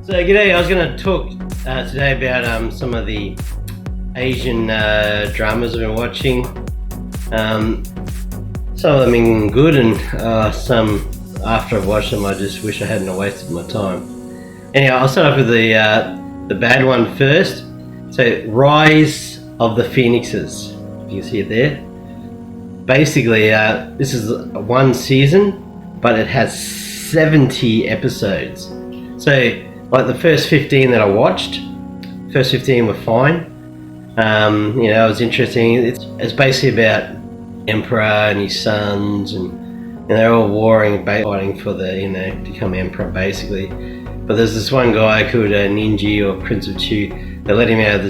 So g'day, I was going to talk today about some of the Asian dramas I've been watching. Some of them been good, and some after I've watched them I just wish I hadn't wasted my time. Anyhow, I'll start off with the bad one first. So Rise of the Phoenixes, if you can see it there. Basically, this is one season, but it has 70 episodes. So like the first 15 that I watched, first 15 were fine. It was interesting. It's basically about Emperor and his sons, and they're all warring, fighting for the, become Emperor basically. But there's this one guy called Ninji, or Prince of Chu. They let him out of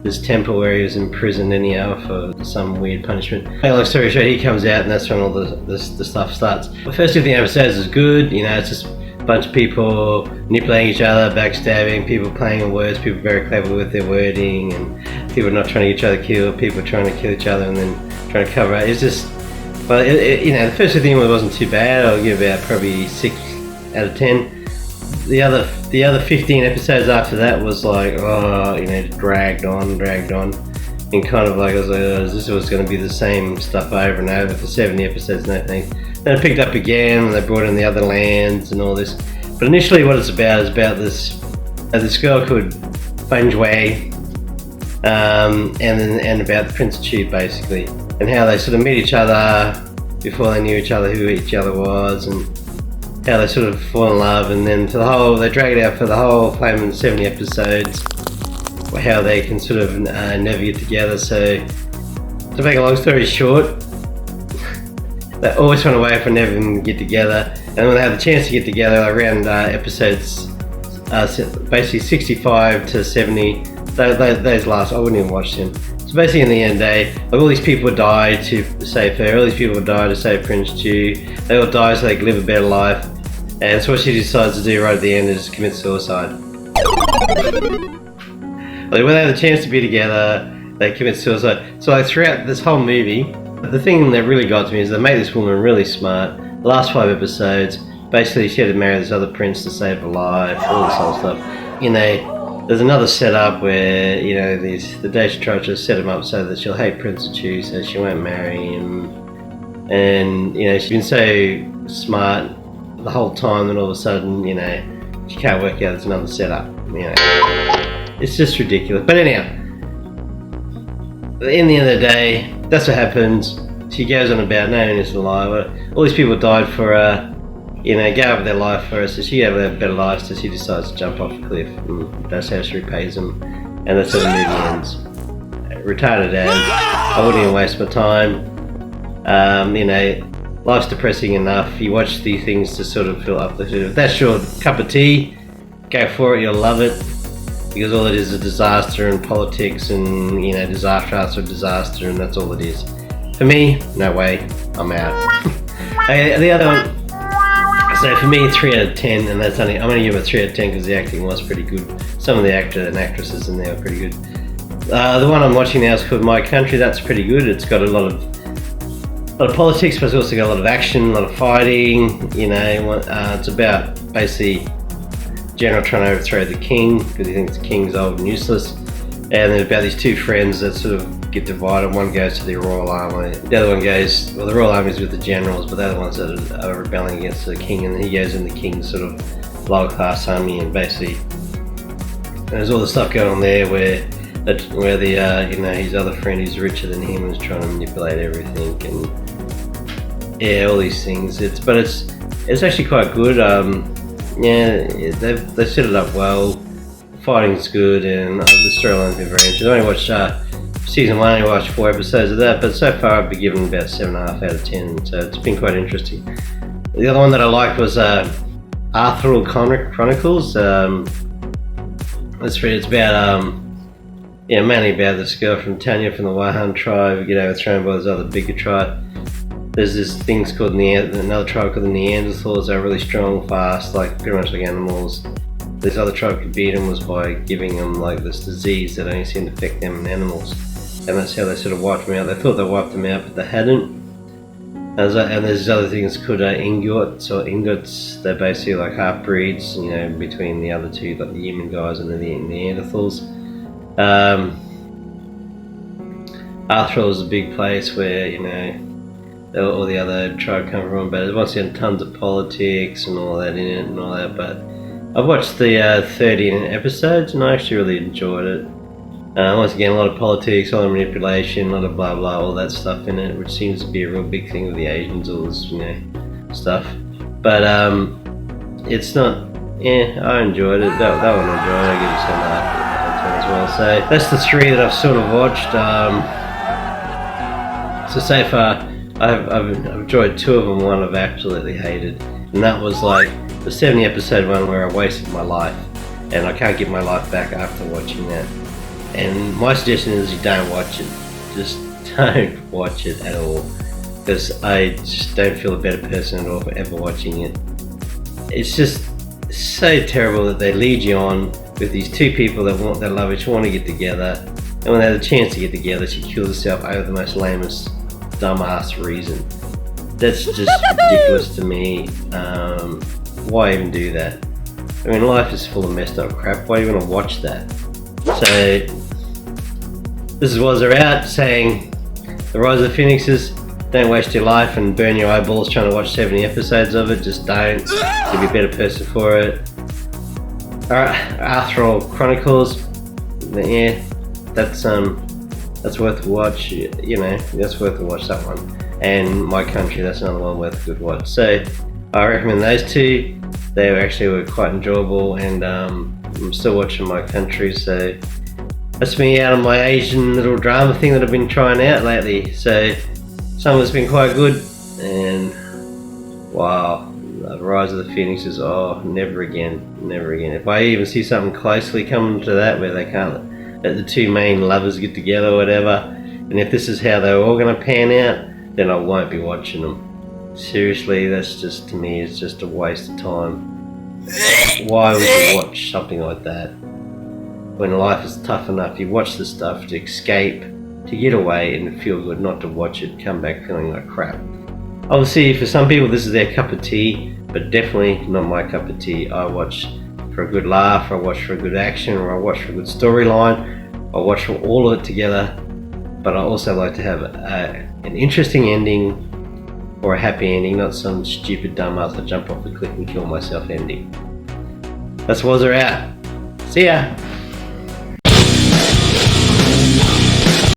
this temple where he was in prison anyhow for some weird punishment. Long story short, he comes out, and that's when all the stuff starts. The first 15 episodes is good. It's just bunch of people manipulating each other, backstabbing, people playing on words, people very clever with their wording, and people not trying to get each other killed, people trying to kill each other and then trying to cover it. It's just, well, the first thing wasn't too bad. I'll give about probably 6 out of 10. The other 15 episodes after that was like, dragged on, and kind of like I was like, this was going to be the same stuff over and over for 70 episodes, no thanks. Then I picked up again, and they brought in the other lands and all this. But initially, what it's about is about this girl called Feng Shui, and about the Prince of Chu basically, and how they sort of meet each other before they knew each other, who each other was, and how they sort of fall in love, and then they drag it out for the whole flaming 70 episodes, how they can sort of never get together. So to make a long story short, they always find a way for never to get together, and when they have the chance to get together, around episodes basically 65 to 70, those last, I wouldn't even watch them. So basically in the end of the day, like, all these people died to save her, all these people died to save Prince Chu, they all died so they could live a better life, and so what she decides to do right at the end is commit suicide. Like, when they have the chance to be together, they commit suicide. So like throughout this whole movie, the thing that really got to me is they made this woman really smart. The last 5 episodes, basically she had to marry this other prince to save her life, all this whole stuff. There's another setup where, the Daisha tries to set him up so that she'll hate Prince of Chu, so she won't marry him. And, she's been so smart the whole time, and all of a sudden, she can't work out. It's another setup, It's just ridiculous. But anyhow, in the end of the day, that's what happens. She goes on about no one is alive. All these people died for her, gave up their life for her, so she gave a better life, so she decides to jump off a cliff, and that's how she repays them, and that's how the movie ends. Retarded as, I wouldn't even waste my time. Life's depressing enough. You watch these things to sort of feel uplifted. If that's your cup of tea, go for it, you'll love it. Because all it is a disaster and politics, and disaster after disaster, and that's all it is. For me, no way, I'm out. The other one, so for me, 3 out of 10, and I'm going to give it a 3 out of 10 because the acting was pretty good. Some of the actors and actresses in there are pretty good. The one I'm watching now is called My Country. That's pretty good. It's got a lot of politics, but it's also got a lot of action, a lot of fighting. It's about basically general trying to overthrow the king because he thinks the king's old and useless, and then about these 2 friends that sort of get divided. One goes to the Royal Army, the other one goes, the Royal Army's with the generals, but they're the ones that are rebelling against the king, and then he goes in the king's sort of lower class army, and basically there's all the stuff going on there where his other friend who's richer than him is trying to manipulate everything, and all these things. It's actually quite good. They've set it up well. The fighting's good, and the storyline's been very interesting. I only watched season 1, I only watched 4 episodes of that, but so far I've been given about 7.5 out of 10, so it's been quite interesting. The other one that I liked was Arthurian Chronicles. It's about mainly about this girl from Tanya from the Wahan tribe who get overthrown by this other bigger tribe. There's this things called another tribe called the Neanderthals. They're really strong, fast, like pretty much like animals. This other tribe could beat them was by giving them like this disease that only seemed to affect them and animals, and that's how they sort of wiped them out. They thought they wiped them out, but they hadn't. And there's other things called ingots or ingots. They're basically like half breeds, between the other two, like the human guys and the Neanderthals. Arthur is a big place where all the other tribe come from, but once again tons of politics and all that in it and all that. But I've watched the 13 episodes and I actually really enjoyed it. Once again, a lot of politics, a lot of manipulation, a lot of blah blah, all that stuff in it, which seems to be a real big thing with the Asians, all this stuff. But it's not. Yeah, I enjoyed it. That one I enjoyed. I give it 10.5 as well. So that's the three that I've sort of watched. So far, I've enjoyed two of them. One I've absolutely hated, and that was like the 70 episode one where I wasted my life, and I can't get my life back after watching that. And my suggestion is you don't watch it. Just don't watch it at all, because I just don't feel a better person at all for ever watching it. It's just so terrible that they lead you on with these two people that love each other, want to get together, and when they have the chance to get together, she kills herself over the most lamest, dumbass reason. That's just ridiculous to me. Why even do that? I mean, life is full of messed up crap. Why do you want to watch that? So this is Wazza out saying The Rise of the Phoenixes. Don't waste your life and burn your eyeballs trying to watch 70 episodes of it. Just don't. You'll be a better person for it. Alright, Arthur Chronicles. Yeah, that's worth a watch. That's worth a watch, that one. And My Country, that's another one worth a good watch. So I recommend those two. They were quite enjoyable, and I'm still watching My Country, so that's me out of my Asian little drama thing that I've been trying out lately. So some of it's been quite good, and wow, The Rise of the Phoenixes, never again. If I even see something closely coming to that where they can't let the two main lovers get together or whatever, and if this is how they're all going to pan out, then I won't be watching them. Seriously, that's just, to me, it's just a waste of time. Why would you watch something like that? When life is tough enough, you watch this stuff to escape, to get away and feel good, not to watch it come back feeling like crap. Obviously, for some people this is their cup of tea, but definitely not my cup of tea. I watch for a good laugh, I watch for a good action, or I watch for a good storyline, I watch for all of it together, but I also like to have an interesting ending, or a happy ending, not some stupid dumbass I jump off the cliff and kill myself ending. That's Wazza out. See ya!